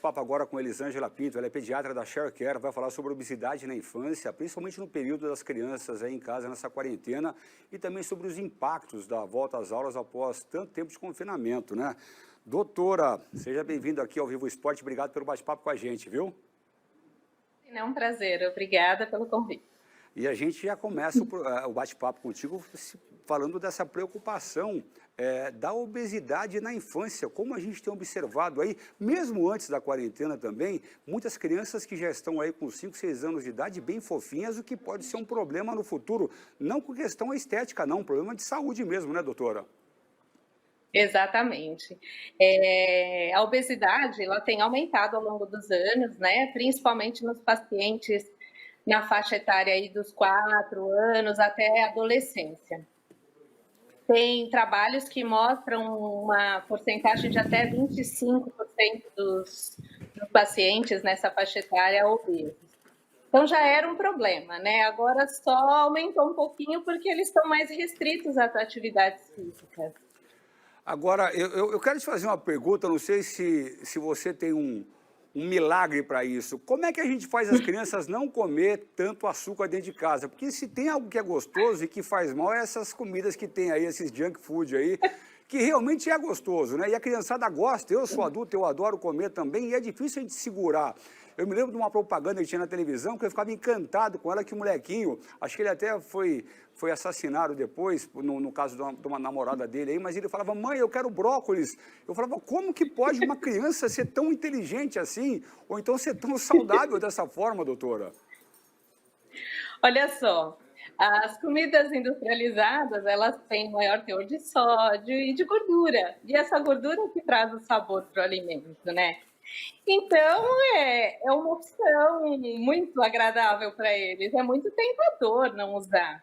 bate-papo agora com Elisângela Pinto, ela é pediatra da Share Care, vai falar sobre obesidade na infância, principalmente no período das crianças aí em casa nessa quarentena e também sobre os impactos da volta às aulas após tanto tempo de confinamento, né? Doutora, seja bem-vinda aqui ao Vivo Esporte, obrigado pelo bate-papo com a gente, viu? É um prazer, obrigada pelo convite. E a gente já começa o bate-papo contigo falando dessa preocupação da obesidade na infância, como a gente tem observado aí, mesmo antes da quarentena também, muitas crianças que já estão aí com 5, 6 anos de idade, bem fofinhas, o que pode ser um problema no futuro, não com questão estética não, um problema de saúde mesmo, né, doutora? Exatamente. A obesidade, ela tem aumentado ao longo dos anos, né, principalmente nos pacientes na faixa etária aí dos 4 anos até a adolescência. Tem trabalhos que mostram uma porcentagem de até 25% dos pacientes nessa faixa etária obesos. Então já era um problema, né? Agora só aumentou um pouquinho porque eles estão mais restritos às atividades físicas. Agora, eu quero te fazer uma pergunta, não sei se você tem um milagre para isso. Como é que a gente faz as crianças não comer tanto açúcar dentro de casa? Porque se tem algo que é gostoso e que faz mal, é essas comidas que tem aí, esses junk food aí, que realmente é gostoso, né? E a criançada gosta, eu sou adulto, eu adoro comer também, e é difícil a gente segurar. Eu me lembro de uma propaganda que tinha na televisão, que eu ficava encantado com ela, que o molequinho, acho que ele até foi assassinado depois, no caso de uma namorada dele aí, mas ele falava, mãe, eu quero brócolis. Eu falava, como que pode uma criança ser tão inteligente assim, ou então ser tão saudável dessa forma, doutora? Olha só, as comidas industrializadas, elas têm maior teor de sódio e de gordura, e essa gordura que traz o sabor para o alimento, né? Então, é uma opção muito agradável para eles, é muito tentador não usar.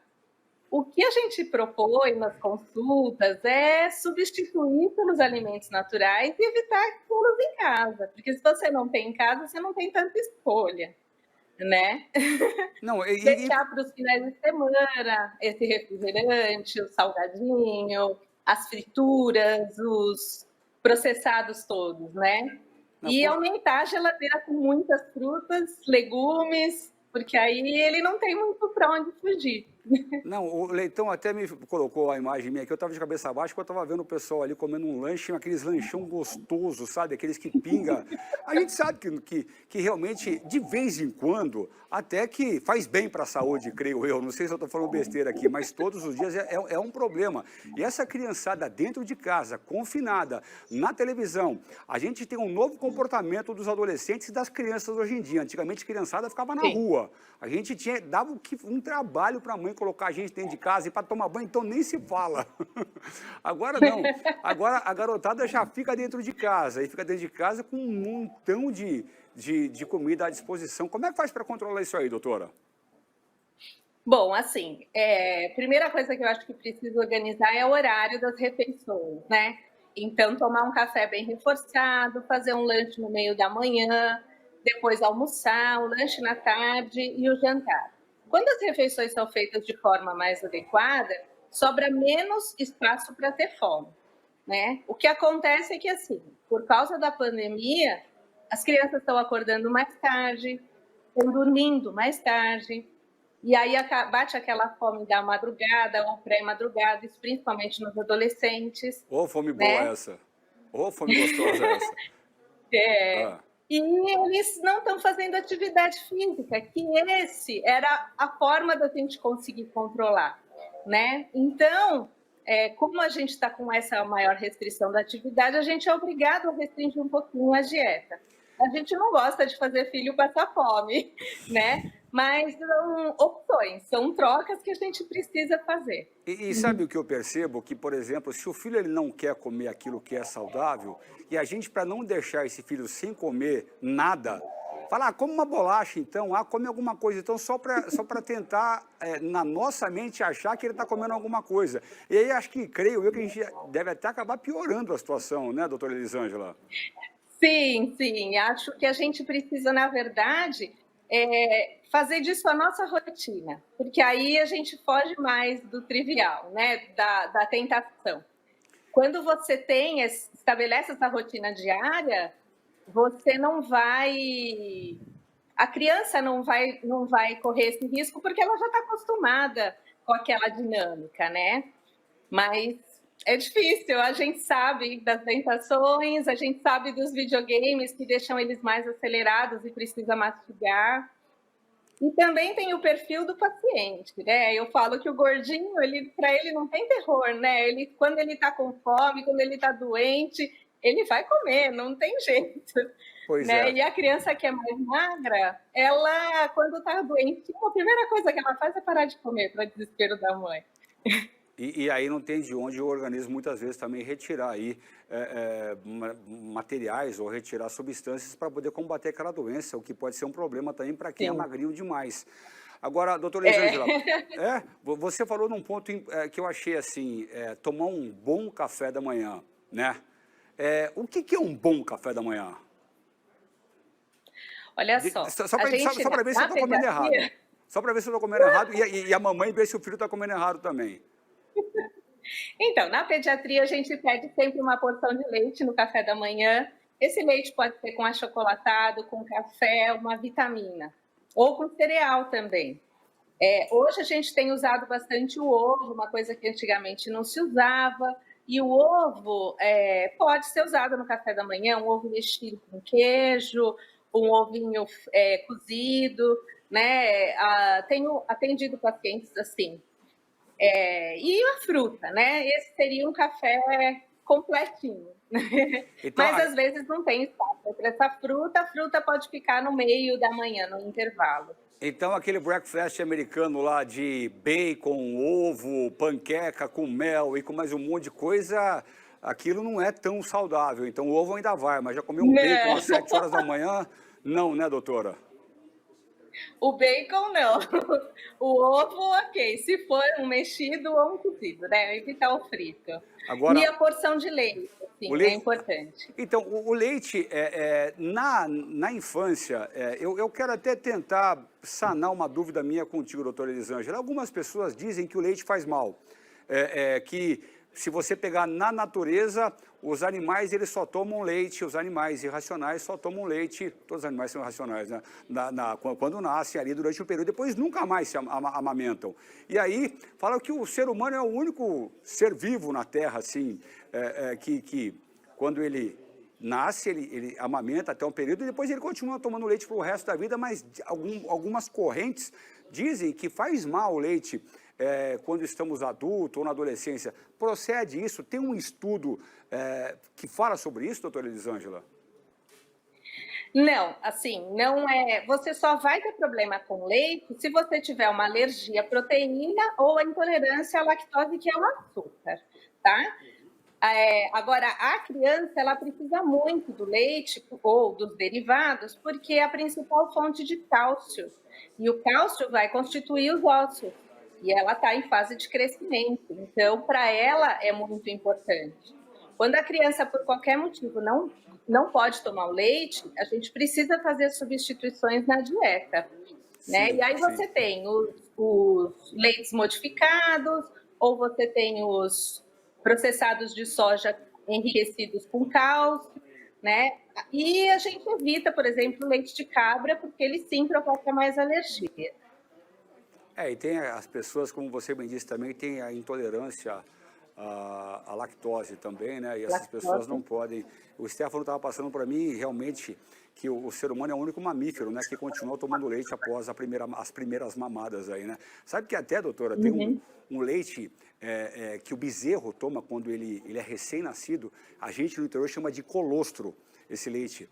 O que a gente propõe nas consultas é substituir pelos alimentos naturais e evitar tê-los em casa, porque se você não tem em casa, você não tem tanta escolha, né? Não, Deixar para os finais de semana esse refrigerante, o salgadinho, as frituras, os processados todos, né? não, E aumentar a geladeira com muitas frutas, legumes, porque aí ele não tem muito para onde fugir. Não, o Leitão até me colocou a imagem minha aqui, eu estava de cabeça baixa, porque eu estava vendo o pessoal ali comendo um lanche, aqueles lanchão gostosos, sabe? Aqueles que pinga. A gente sabe que realmente, de vez em quando, até que faz bem para a saúde, creio eu. Não sei se eu estou falando besteira aqui, mas todos os dias é um problema. E essa criançada dentro de casa, confinada, na televisão, a gente tem um novo comportamento dos adolescentes e das crianças hoje em dia. Antigamente, a criançada ficava na Sim. rua. A gente dava um trabalho para a mãe colocar a gente dentro de casa e para tomar banho, então nem se fala. Agora não. Agora a garotada já fica dentro de casa e fica dentro de casa com um montão de comida à disposição. Como é que faz para controlar isso aí, doutora? Bom, assim, primeira coisa que eu acho que precisa organizar é o horário das refeições, né? Então, tomar um café bem reforçado, fazer um lanche no meio da manhã, depois almoçar, o lanche na tarde e o jantar. Quando as refeições são feitas de forma mais adequada, sobra menos espaço para ter fome, né? O que acontece é que, assim, por causa da pandemia, as crianças estão acordando mais tarde, estão dormindo mais tarde, e aí bate aquela fome da madrugada ou pré-madrugada, isso principalmente nos adolescentes, Ô, fome boa né? essa. Ô, fome gostosa essa. É, Ah. e eles não estão fazendo atividade física, que esse era a forma da gente conseguir controlar, né? Então, como a gente está com essa maior restrição da atividade, a gente é obrigado a restringir um pouquinho a dieta. A gente não gosta de fazer filho passar fome, né? Mas são opções, são trocas que a gente precisa fazer. E sabe o que eu percebo? Que, por exemplo, se o filho ele não quer comer aquilo que é saudável, e a gente, para não deixar esse filho sem comer nada, fala, come uma bolacha então, come alguma coisa, então só para tentar, na nossa mente, achar que ele está comendo alguma coisa. E aí acho que, creio eu, que a gente deve até acabar piorando a situação, né, doutora Elisângela? Sim, sim. Acho que a gente precisa, na verdade, fazer disso a nossa rotina, porque aí a gente foge mais do trivial, né? Da tentação. Quando você estabelece essa rotina diária, você não vai... A criança não vai correr esse risco porque ela já está acostumada com aquela dinâmica, né? Mas é difícil, a gente sabe das tentações, a gente sabe dos videogames que deixam eles mais acelerados e precisa mastigar. E também tem o perfil do paciente, né? Eu falo que o gordinho, para ele não tem terror, né? Quando ele está com fome, quando ele está doente, ele vai comer, não tem jeito. Pois Né? é. E a criança que é mais magra, ela, quando está doente, a primeira coisa que ela faz é parar de comer, para desespero da mãe. E aí não tem de onde o organismo muitas vezes também retirar aí materiais ou retirar substâncias para poder combater aquela doença, o que pode ser um problema também para quem é Sim. magrinho demais. Agora, doutora Elisângela, você falou num ponto que eu achei assim, tomar um bom café da manhã, né? O que é um bom café da manhã? Olha só, Só para ver se eu estou comendo errado. Só para ver se eu estou comendo errado e a mamãe ver se o filho está comendo errado também. Então, na pediatria, a gente pede sempre uma porção de leite no café da manhã. Esse leite pode ser com achocolatado, com café, uma vitamina, ou com cereal também. Hoje a gente tem usado bastante o ovo, uma coisa que antigamente não se usava, e o ovo pode ser usado no café da manhã, um ovo mexido com queijo, um ovinho cozido, né? Tenho atendido pacientes assim. E a fruta, né? Esse seria um café completinho. Então, Mas às vezes não tem espaço para essa fruta, a fruta pode ficar no meio da manhã, no intervalo. então aquele breakfast americano lá de bacon, ovo, panqueca com mel e com mais um monte de coisa, aquilo não é tão saudável. Então o ovo ainda vai, mas já comeu um bacon Não. às 7 horas da manhã? Não, né, doutora? O bacon, não. O ovo, ok. Se for um mexido ou um cozido, né? Evitar o frito. E Agora, a porção de leite, o sim, é leite... importante. Então, o leite, na infância, eu quero até tentar sanar uma dúvida minha contigo, doutora Elisângela. Algumas pessoas dizem que o leite faz mal, que se você pegar na natureza, os animais eles só tomam leite, os animais irracionais só tomam leite, todos os animais são irracionais, né? Quando nascem ali durante o período, depois nunca mais se amamentam. E aí, falam que o ser humano é o único ser vivo na Terra, assim, que quando ele nasce, ele amamenta até um período e depois ele continua tomando leite para o resto da vida, mas algumas correntes dizem que faz mal o leite quando estamos adultos ou na adolescência. Procede isso? Tem um estudo que fala sobre isso, doutora Elisângela? Não, assim, não é. Você só vai ter problema com leite se você tiver uma alergia à proteína ou a intolerância à lactose, que é o açúcar, tá? Agora, a criança, ela precisa muito do leite ou dos derivados, porque é a principal fonte de cálcio. E o cálcio vai constituir os ossos. E ela está em fase de crescimento. Então, para ela, é muito importante. Quando a criança, por qualquer motivo, não pode tomar o leite, a gente precisa fazer substituições na dieta. Né? Sim, E aí você tem os leites modificados, ou você tem os processados de soja enriquecidos com cálcio, né? E a gente evita, por exemplo, o leite de cabra, porque ele sim provoca mais alergia. E tem as pessoas, como você bem disse também, tem a intolerância à lactose também, né? E essas pessoas não podem... O Stefano estava passando para mim, realmente, que o ser humano é o único mamífero, né, que continua tomando leite após as primeiras mamadas aí, né? Sabe que até, doutora, tem um leite que o bezerro toma quando ele é recém-nascido, a gente no interior chama de colostro, esse leite.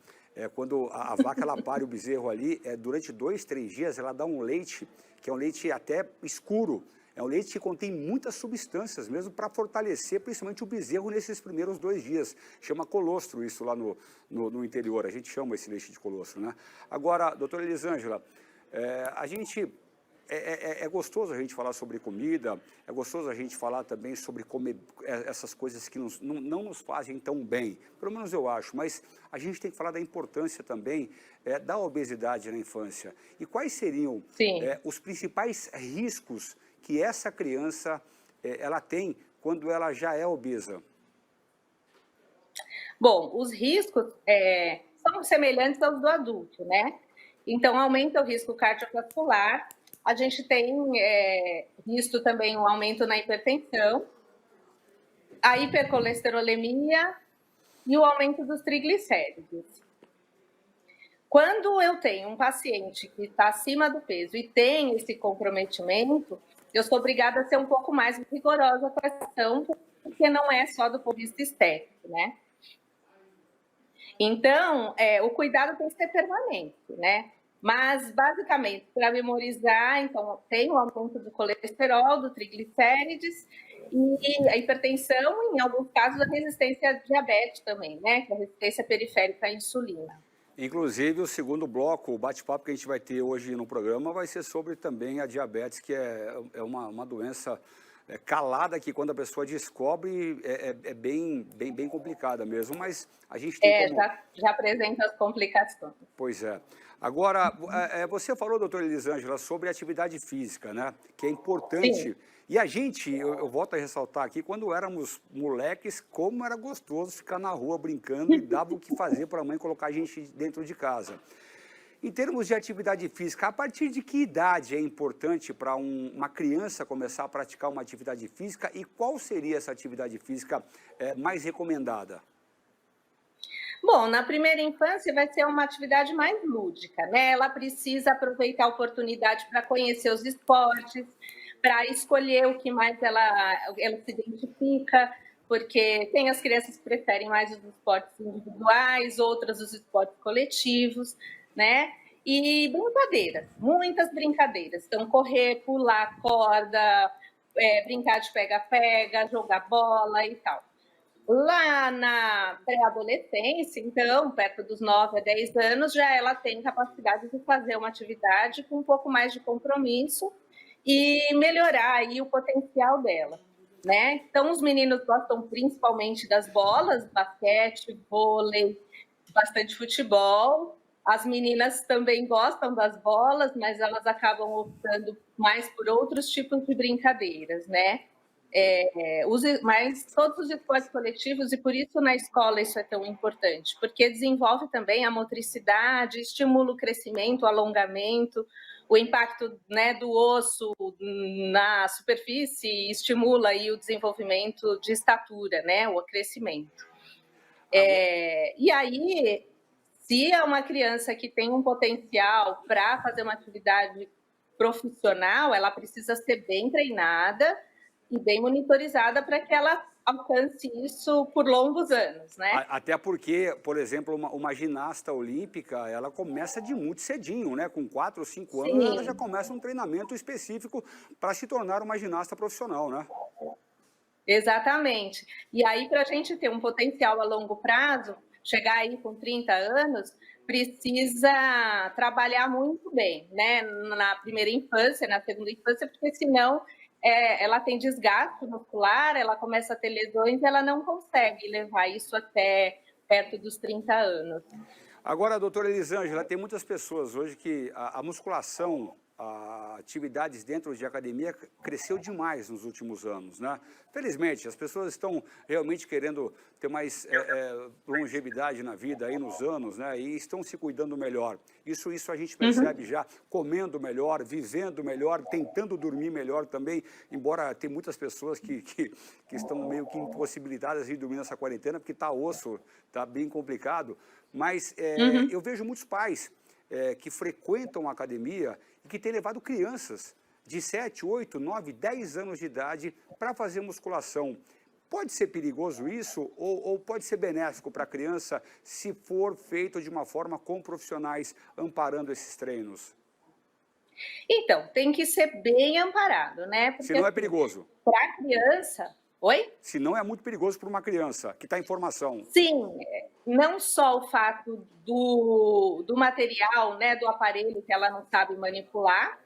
Quando a vaca ela pare o bezerro ali, durante 2, 3 dias ela dá um leite, que é um leite até escuro, é um leite que contém muitas substâncias mesmo para fortalecer principalmente o bezerro nesses primeiros 2 dias. Chama colostro isso lá no interior, a gente chama esse leite de colostro, né? Agora, doutora Elisângela, a gente... É gostoso a gente falar sobre comida, é gostoso a gente falar também sobre comer essas coisas que não nos fazem tão bem, pelo menos eu acho, mas a gente tem que falar da importância também da obesidade na infância. E quais seriam os principais riscos que essa criança ela tem quando ela já é obesa? Bom, os riscos são semelhantes aos do adulto, né? Então, aumenta o risco cardiovascular. A gente tem visto também um aumento na hipertensão, a hipercolesterolemia e o aumento dos triglicéridos. Quando eu tenho um paciente que está acima do peso e tem esse comprometimento, eu sou obrigada a ser um pouco mais rigorosa com a questão, porque não é só do ponto de vista estético, né? Então, o cuidado tem que ser permanente, né? Mas, basicamente, para memorizar, então, tem o aumento do colesterol, do triglicérides e a hipertensão, em alguns casos, a resistência à diabetes também, né? Que é a resistência periférica à insulina. Inclusive, o segundo bloco, o bate-papo que a gente vai ter hoje no programa, vai ser sobre também a diabetes, que é uma doença calada que quando a pessoa descobre é bem complicada mesmo, mas a gente tem como... já apresenta as complicações. Pois é. Agora, você falou, doutora Elisângela, sobre atividade física, né? Que é importante. Sim. E a gente, eu volto a ressaltar aqui, quando éramos moleques, como era gostoso ficar na rua brincando e dava o que fazer para a mãe colocar a gente dentro de casa. Em termos de atividade física, a partir de que idade é importante para uma criança começar a praticar uma atividade física e qual seria essa atividade física mais recomendada? Bom, na primeira infância vai ser uma atividade mais lúdica, né? Ela precisa aproveitar a oportunidade para conhecer os esportes, para escolher o que mais ela se identifica, porque tem as crianças que preferem mais os esportes individuais, outras os esportes coletivos, né? E brincadeiras, muitas brincadeiras. Então, correr, pular corda, brincar de pega-pega, jogar bola e tal. Lá na pré-adolescência, então, perto dos 9 a 10 anos, já ela tem capacidade de fazer uma atividade com um pouco mais de compromisso e melhorar aí o potencial dela, né? Então, os meninos gostam principalmente das bolas, basquete, vôlei, bastante futebol. As meninas também gostam das bolas, mas elas acabam optando mais por outros tipos de brincadeiras, né? Mas todos os esportes coletivos, e por isso na escola isso é tão importante, porque desenvolve também a motricidade, estimula o crescimento, o alongamento, o impacto, né, do osso na superfície estimula aí o desenvolvimento de estatura, né, o crescimento. E aí, se é uma criança que tem um potencial para fazer uma atividade profissional, ela precisa ser bem treinada e bem monitorizada para que ela alcance isso por longos anos, né? Até porque, por exemplo, uma ginasta olímpica, ela começa de muito cedinho, né? Com 4 ou 5 anos, ela já começa um treinamento específico para se tornar uma ginasta profissional, né? Exatamente. E aí, para a gente ter um potencial a longo prazo, chegar aí com 30 anos, precisa trabalhar muito bem, né? Na primeira infância, na segunda infância, porque senão ela tem desgaste muscular, ela começa a ter lesões e ela não consegue levar isso até perto dos 30 anos. Agora, doutora Elisângela, tem muitas pessoas hoje que a musculação, atividades dentro de academia cresceu demais nos últimos anos, né? Felizmente, as pessoas estão realmente querendo ter mais longevidade na vida aí nos anos, né? E estão se cuidando melhor. Isso a gente percebe já, comendo melhor, vivendo melhor, tentando dormir melhor também, embora tem muitas pessoas que estão meio que impossibilitadas de dormir nessa quarentena, porque está osso, está bem complicado, mas eu vejo muitos pais que frequentam a academia e que têm levado crianças de 7, 8, 9, 10 anos de idade para fazer musculação. Pode ser perigoso isso ou pode ser benéfico para a criança se for feito de uma forma com profissionais amparando esses treinos? Então, tem que ser bem amparado, né? Porque, se não é perigoso. Para a criança... Oi? Se não é muito perigoso para uma criança que está em formação. Sim, não só o fato do material, né, do aparelho que ela não sabe manipular,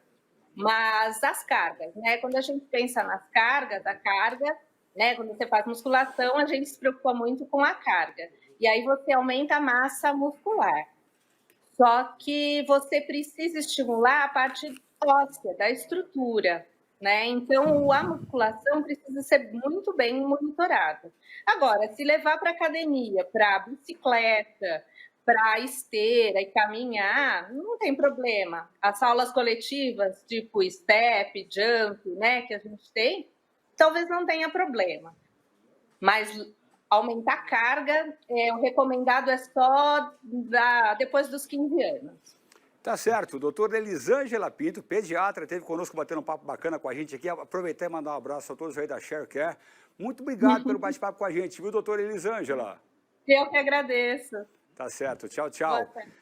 mas as cargas, né? Quando a gente pensa nas cargas, a carga, né, quando você faz musculação, a gente se preocupa muito com a carga. E aí você aumenta a massa muscular. Só que você precisa estimular a parte óssea, da estrutura, né? Então, a musculação precisa ser muito bem monitorada. Agora, se levar para academia, para bicicleta, para esteira e caminhar, não tem problema. As aulas coletivas, tipo step, jump, né, que a gente tem, talvez não tenha problema. Mas aumentar a carga, o recomendado é só depois dos 15 anos. Tá certo. Doutora Elisângela Pinto, pediatra, esteve conosco batendo um papo bacana com a gente aqui. Aproveitar e mandar um abraço a todos aí da ShareCare. Muito obrigado pelo bate-papo com a gente, viu, doutora Elisângela? Eu que agradeço. Tá certo. Tchau, Boa tchau. tarde.